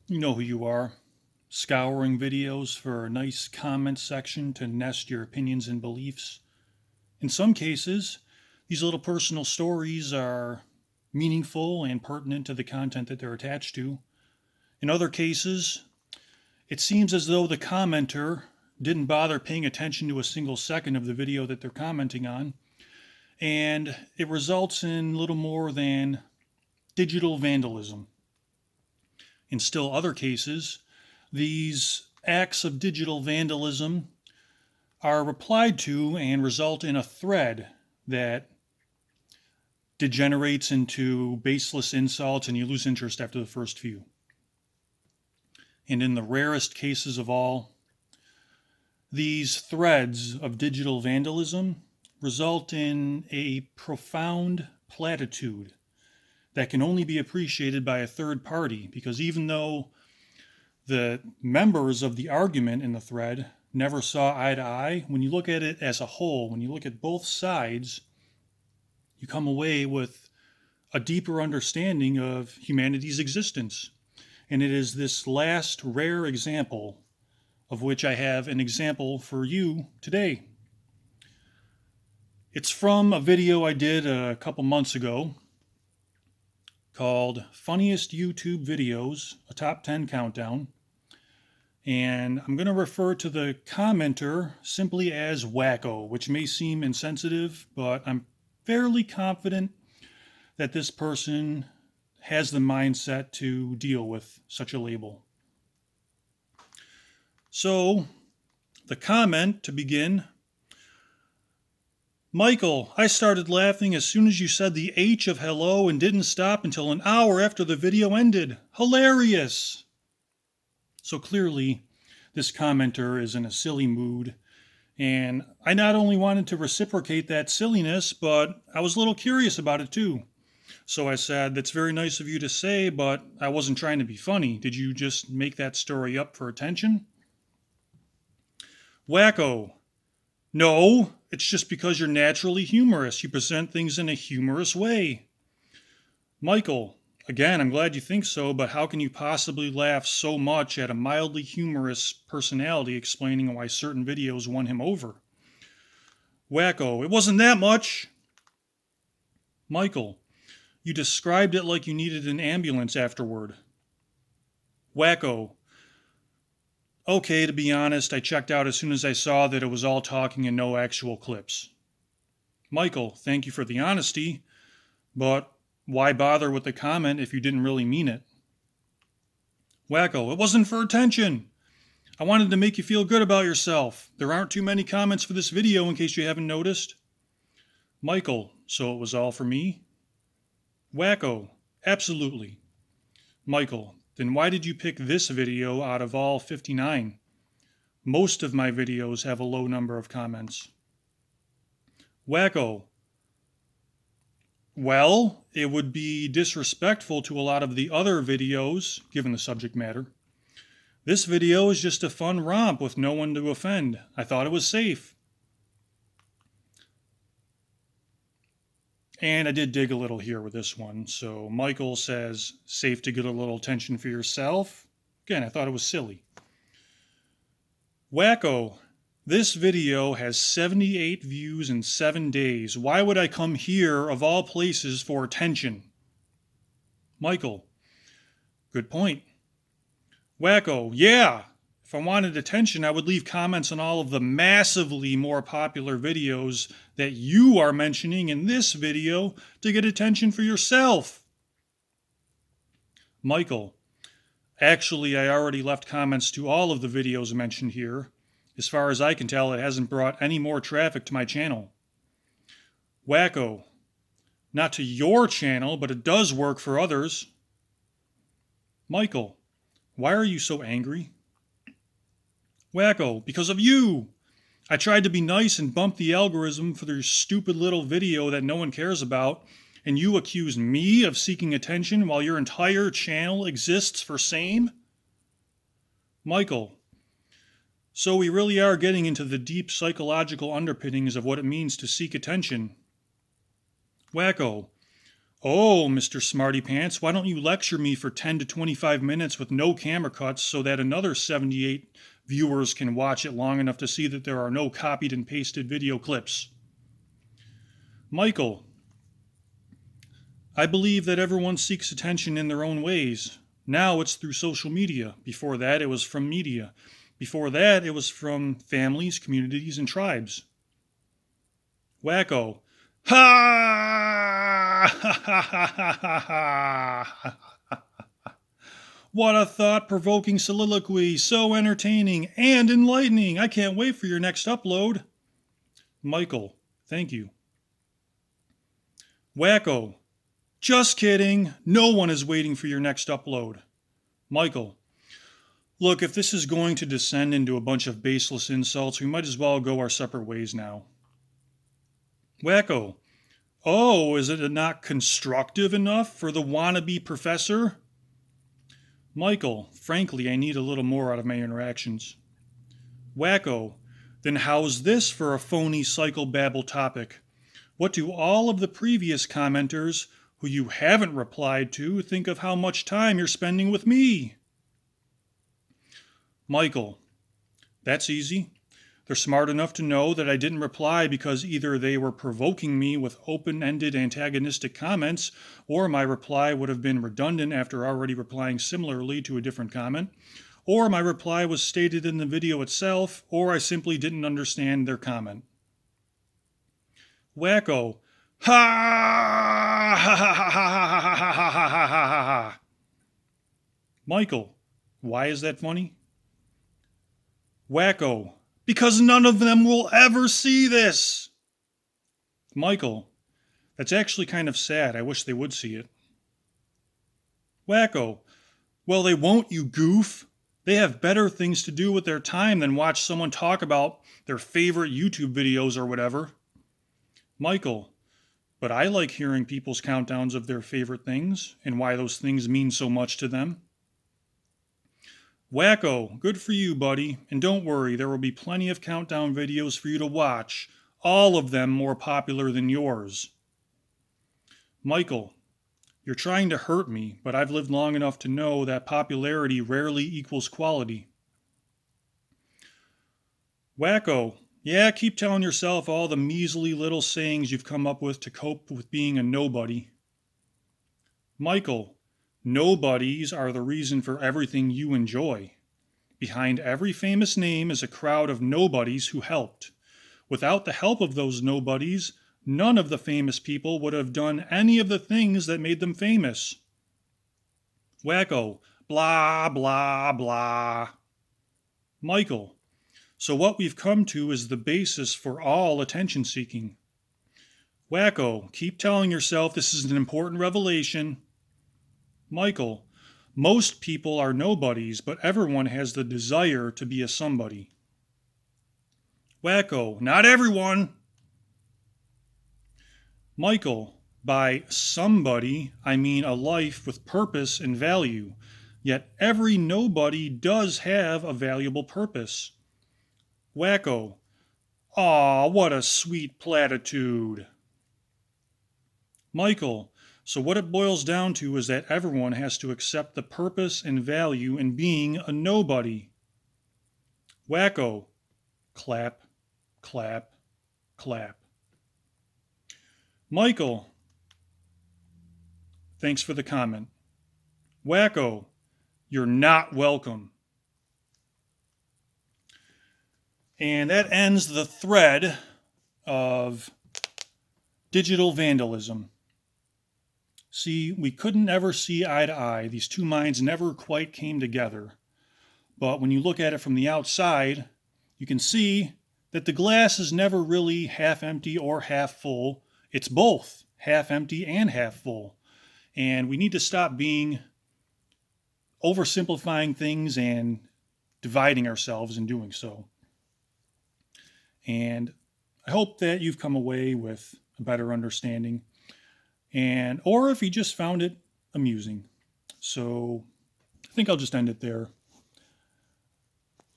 You know who you are. Scouring videos for a nice comment section to nest your opinions and beliefs. In some cases, these little personal stories are meaningful and pertinent to the content that they're attached to. In other cases, it seems as though the commenter didn't bother paying attention to a single second of the video that they're commenting on, and it results in little more than digital vandalism. In still other cases, these acts of digital vandalism are replied to and result in a thread that degenerates into baseless insults and you lose interest after the first few. And in the rarest cases of all, these threads of digital vandalism result in a profound platitude that can only be appreciated by a third party, because even though the members of the argument in the thread never saw eye to eye, when you look at it as a whole, when you look at both sides, you come away with a deeper understanding of humanity's existence. And it is this last rare example of which I have an example for you today. It's from a video I did a couple months ago called Funniest YouTube Videos, a Top 10 Countdown. And I'm going to refer to the commenter simply as Wacko, which may seem insensitive, but I'm fairly confident that this person has the mindset to deal with such a label. So, the comment to begin: Michael, I started laughing as soon as you said the H of hello and didn't stop until an hour after the video ended. Hilarious! So clearly, this commenter is in a silly mood, and I not only wanted to reciprocate that silliness, but I was a little curious about it too. So I said, "That's very nice of you to say, but I wasn't trying to be funny. Did you just make that story up for attention?" Wacko: No, it's just because you're naturally humorous. You present things in a humorous way. Michael: Again, I'm glad you think so, but how can you possibly laugh so much at a mildly humorous personality explaining why certain videos won him over? Wacko: It wasn't that much. Michael: You described it like you needed an ambulance afterward. Wacko: Okay, to be honest, I checked out as soon as I saw that it was all talking and no actual clips. Michael: Thank you for the honesty, but why bother with the comment if you didn't really mean it? Wacko: It wasn't for attention. I wanted to make you feel good about yourself. There aren't too many comments for this video in case you haven't noticed. Michael: So it was all for me? Wacko: Absolutely. Michael: Then why did you pick this video out of all 59? Most of my videos have a low number of comments. Wacko: Well, it would be disrespectful to a lot of the other videos, given the subject matter. This video is just a fun romp with no one to offend. I thought it was safe. And I did dig a little here with this one. So Michael says, safe to get a little attention for yourself. Again, I thought it was silly. Wacko: This video has 78 views in 7 days. Why would I come here, of all places, for attention? Michael: Good point. Wacko: Yeah, if I wanted attention, I would leave comments on all of the massively more popular videos that you are mentioning in this video to get attention for yourself. Michael: Actually, I already left comments to all of the videos mentioned here. As far as I can tell, it hasn't brought any more traffic to my channel. Wacko: Not to your channel, but it does work for others. Michael: Why are you so angry? Wacko: Because of you. I tried to be nice and bump the algorithm for their stupid little video that no one cares about, and you accuse me of seeking attention while your entire channel exists for same? Michael: So we really are getting into the deep psychological underpinnings of what it means to seek attention. Wacko: Oh, Mr. Smarty Pants, why don't you lecture me for 10 to 25 minutes with no camera cuts so that another 78 viewers can watch it long enough to see that there are no copied and pasted video clips? Michael, I believe that everyone seeks attention in their own ways. Now it's through social media. Before that, it was from media. Before that, it was from families, communities, and tribes. Wacko. Ha! What a thought-provoking soliloquy, so entertaining and enlightening. I can't wait for your next upload. Michael, thank you. Wacko, just kidding. No one is waiting for your next upload. Michael, look, if this is going to descend into a bunch of baseless insults, we might as well go our separate ways now. Wacko, oh, is it not constructive enough for the wannabe professor? Michael, frankly, I need a little more out of my interactions. Wacko, then how's this for a phony psychobabble topic? What do all of the previous commenters who you haven't replied to think of how much time you're spending with me? Michael, that's easy. They're smart enough to know that I didn't reply because either they were provoking me with open-ended antagonistic comments, or my reply would have been redundant after already replying similarly to a different comment, or my reply was stated in the video itself, or I simply didn't understand their comment. Wacko, ha ha ha ha ha ha ha ha ha ha ha. Michael, why is that funny? Wacko, because none of them will ever see this. Michael, that's actually kind of sad. I wish they would see it. Wacko, well, they won't, you goof. They have better things to do with their time than watch someone talk about their favorite YouTube videos or whatever. Michael, but I like hearing people's countdowns of their favorite things and why those things mean so much to them. Wacko, good for you, buddy. And don't worry, there will be plenty of countdown videos for you to watch, all of them more popular than yours. Michael, you're trying to hurt me, but I've lived long enough to know that popularity rarely equals quality. Wacko, yeah, keep telling yourself all the measly little sayings you've come up with to cope with being a nobody. Michael, nobodies are the reason for everything you enjoy. Behind every famous name is a crowd of nobodies who helped. Without the help of those nobodies, none of the famous people would have done any of the things that made them famous. Wacko, blah, blah, blah. Michael, so what we've come to is the basis for all attention seeking. Wacko, keep telling yourself this is an important revelation. Michael, most people are nobodies, but everyone has the desire to be a somebody. Wacko, not everyone. Michael, by somebody, I mean a life with purpose and value. Yet every nobody does have a valuable purpose. Wacko, aw, what a sweet platitude. Michael, so what it boils down to is that everyone has to accept the purpose and value in being a nobody. Wacko, clap, clap, clap. Michael, thanks for the comment. Wacko, you're not welcome. And that ends the thread of digital vandalism. See, we couldn't ever see eye to eye. These two minds never quite came together. But when you look at it from the outside, you can see that the glass is never really half empty or half full. It's both half empty and half full. And we need to stop being oversimplifying things and dividing ourselves in doing so. And I hope that you've come away with a better understanding, or if you just found it amusing. So I think I'll just end it there.